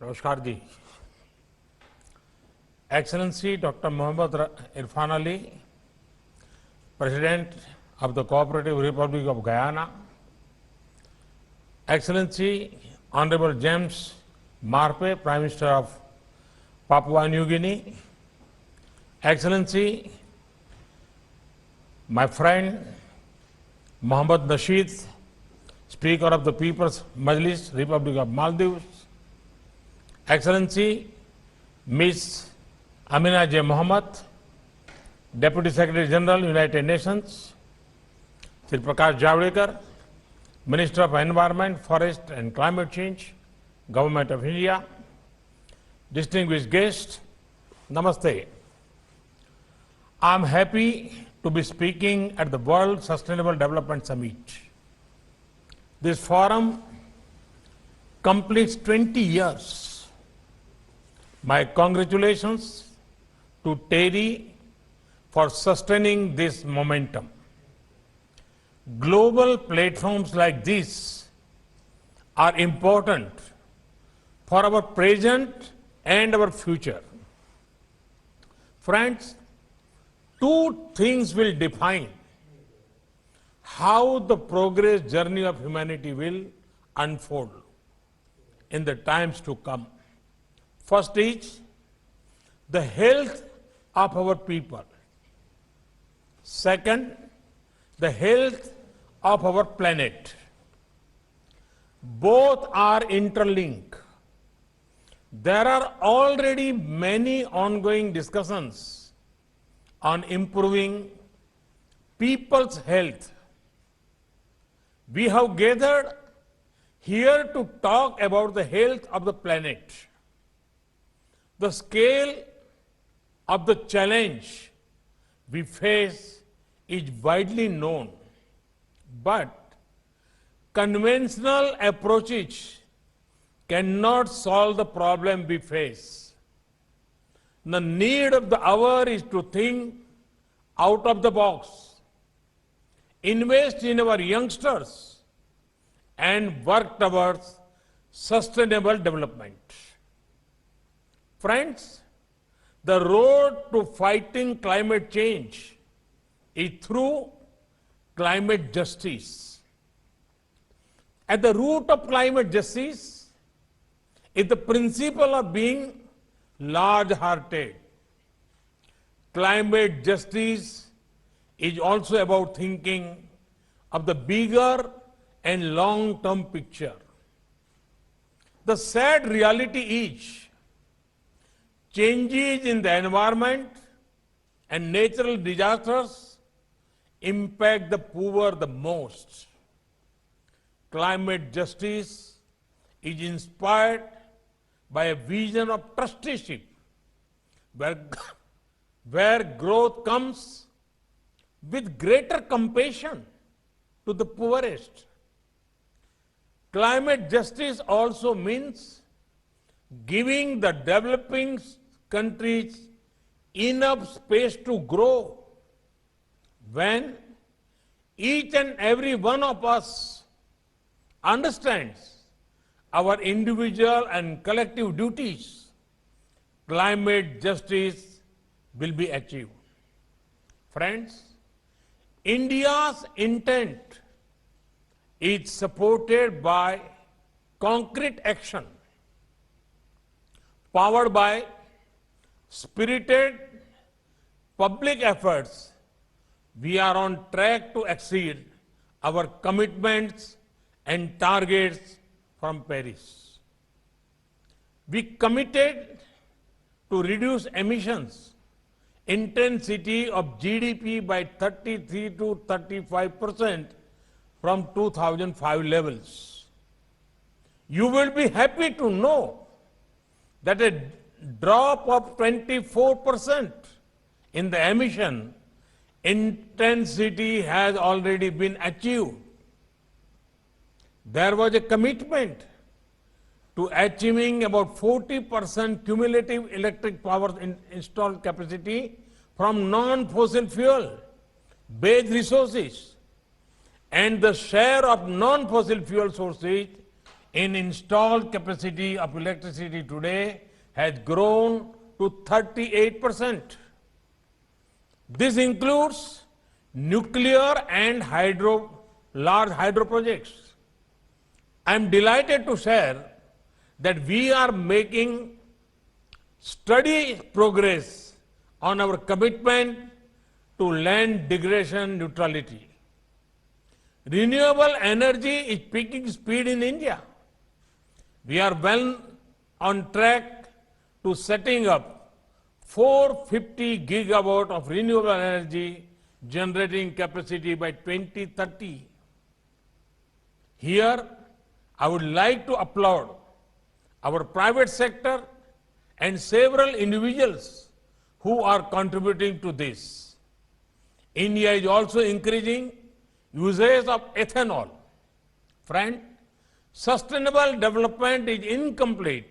नमस्कार जी। Excellency Dr. Mohammad Irfan Ali, President of the Cooperative Republic of Guyana, Excellency Honorable James Marpe, Prime Minister of Papua New Guinea, Excellency my friend Mohammad Nasheed, Speaker of the People's Majlis, Republic of Maldives, Excellency Ms. Amina J. Mohammed, Deputy Secretary General, United Nations, Sri Prakash Javadekar, Minister of Environment, Forest and Climate Change, Government of India, distinguished guests, Namaste. I am happy to be speaking at the World Sustainable Development Summit. This forum completes 20 years. My congratulations to Terry for sustaining this momentum. Global platforms like this are important for our present and our future. Friends, two things will define how the progress journey of humanity will unfold in the times to come. First is the health of our people. Second, the health of our planet. Both are interlinked. There are already many ongoing discussions on improving people's health. We have gathered here to talk about the health of the planet. The scale of the challenge we face is widely known, but conventional approaches cannot solve the problem we face. The need of the hour is to think out of the box, invest in our youngsters, and work towards sustainable development. Friends, the road to fighting climate change is through climate justice. At the root of climate justice is the principle of being large-hearted. Climate justice is also about thinking of the bigger and long-term picture. The sad reality is changes in the environment and natural disasters impact the poor the most. Climate justice is inspired by a vision of trusteeship, where growth comes with greater compassion to the poorest. Climate justice also means giving the developing countries enough space to grow. When each and every one of us understands our individual and collective duties, climate justice will be achieved. Friends, India's intent is supported by concrete action, powered by spirited public efforts. We are on track to exceed our commitments and targets from Paris. We committed to reduce emissions intensity of GDP by 33 to 35% from 2005 levels. You will be happy to know that a drop of 24% in the emission intensity has already been achieved. There was a commitment to achieving about 40% cumulative electric power installed capacity from non-fossil fuel based resources, and the share of non-fossil fuel sources in installed capacity of electricity today has grown to 38%. This includes nuclear and large hydro projects. I am delighted to share that we are making steady progress on our commitment to land degradation neutrality. Renewable energy is picking speed in India. We are well on track to setting up 450 gigawatt of renewable energy generating capacity by 2030. Here, I would like to applaud our private sector and several individuals who are contributing to this. India is also increasing usage of ethanol. Friend, sustainable development is incomplete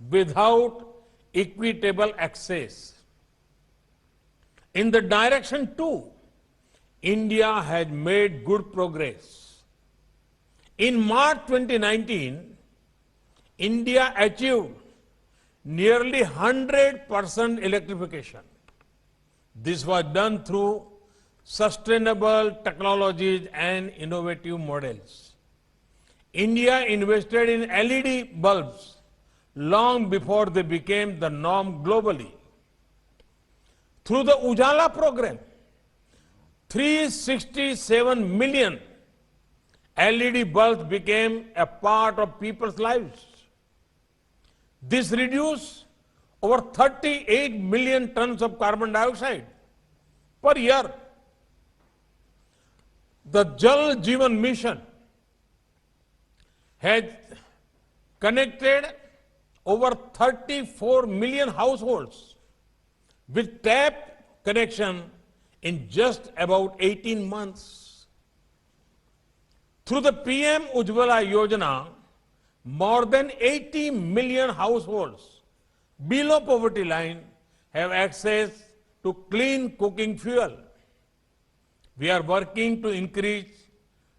without equitable access. In the direction too, India has made good progress. In March 2019, India achieved nearly 100% electrification. This was done through sustainable technologies and innovative models. India invested in LED bulbs long before they became the norm globally. Through the Ujala program, 367 million LED bulbs became a part of people's lives. This reduced over 38 million tons of carbon dioxide per year. The Jal Jeevan Mission has connected over 34 million households with tap connection in just about 18 months. Through the PM Ujjwala Yojana, more than 80 million households below poverty line have access to clean cooking fuel. We are working to increase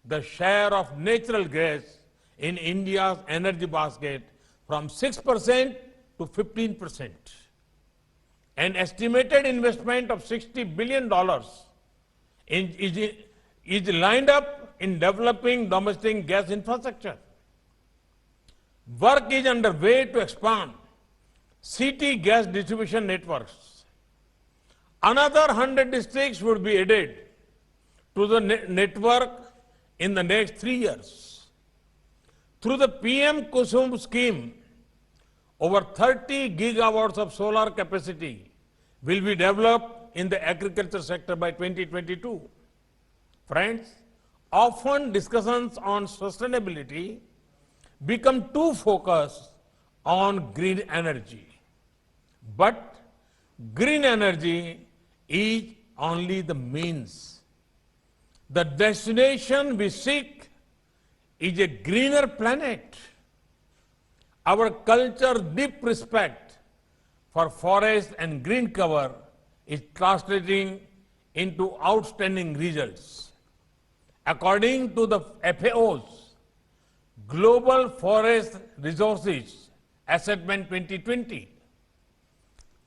the share of natural gas in India's energy basket from 6% to 15%. An estimated investment of $60 billion is lined up in developing domestic gas infrastructure. Work is underway to expand city gas distribution networks. Another 100 districts would be added to the network in the next 3 years. Through the PM Kusum scheme, over 30 gigawatts of solar capacity will be developed in the agriculture sector by 2022. Friends, often discussions on sustainability become too focused on green energy. But green energy is only the means. The destination we seek is a greener planet. Our culture's deep respect for forest and green cover is translating into outstanding results. According to the FAO's Global Forest Resources Assessment 2020,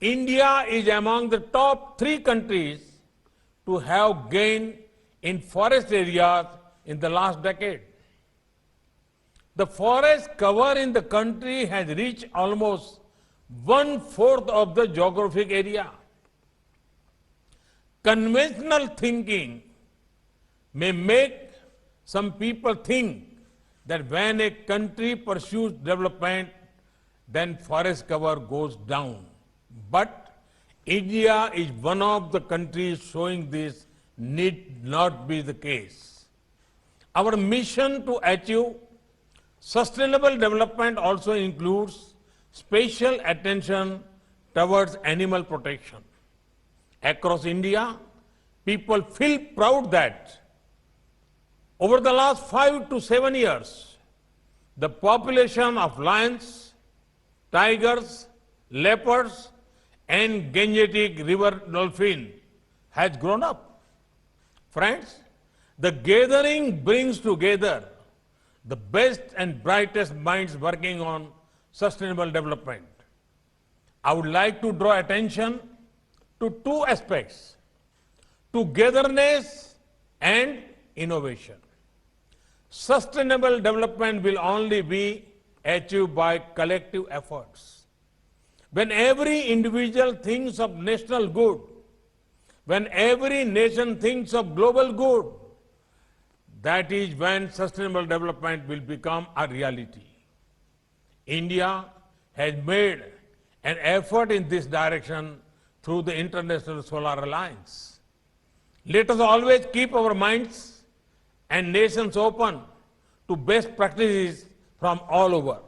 India is among the top 3 countries to have gained in forest areas in the last decade. The forest cover in the country has reached almost 1/4 of the geographic area. Conventional thinking may make some people think that when a country pursues development, then forest cover goes down. But India is one of the countries showing this need not be the case. Our mission to achieve sustainable development also includes special attention towards animal protection. Across India, people feel proud that over the last 5 to 7 years, the population of lions, tigers, leopards, and Gangetic river dolphin has grown up. Friends, the gathering brings together the best and brightest minds working on sustainable development. I would like to draw attention to two aspects: togetherness and innovation. Sustainable development will only be achieved by collective efforts. When every individual thinks of national good, when every nation thinks of global good, that is when sustainable development will become a reality. India has made an effort in this direction through the International Solar Alliance. Let us always keep our minds and nations open to best practices from all over.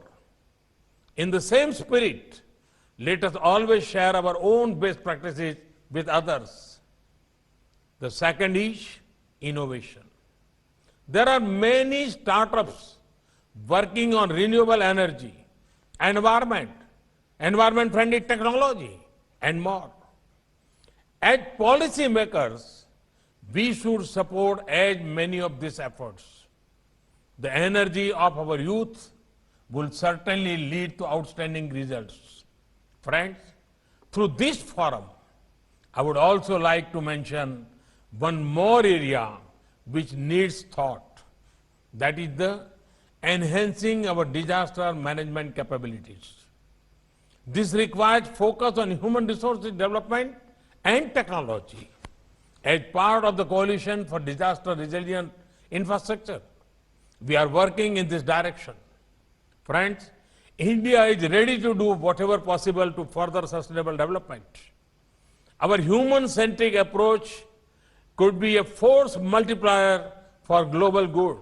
In the same spirit, let us always share our own best practices with others. The second is innovation. There are many startups working on renewable energy, environment-friendly technology, and more. As policymakers, we should support as many of these efforts. The energy of our youth will certainly lead to outstanding results. Friends, through this forum, I would also like to mention one more area which needs thought. That is the enhancing our disaster management capabilities. This requires focus on human resources development and technology. As part of the Coalition for Disaster Resilient Infrastructure, we are working in this direction. Friends, India is ready to do whatever possible to further sustainable development. Our human-centric approach could be a force multiplier for global good.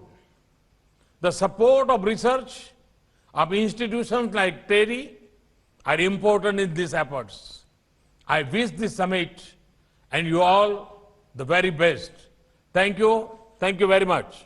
The support of research of institutions like TERI are important in these efforts. I wish this summit and you all the very best. Thank you. Thank you very much.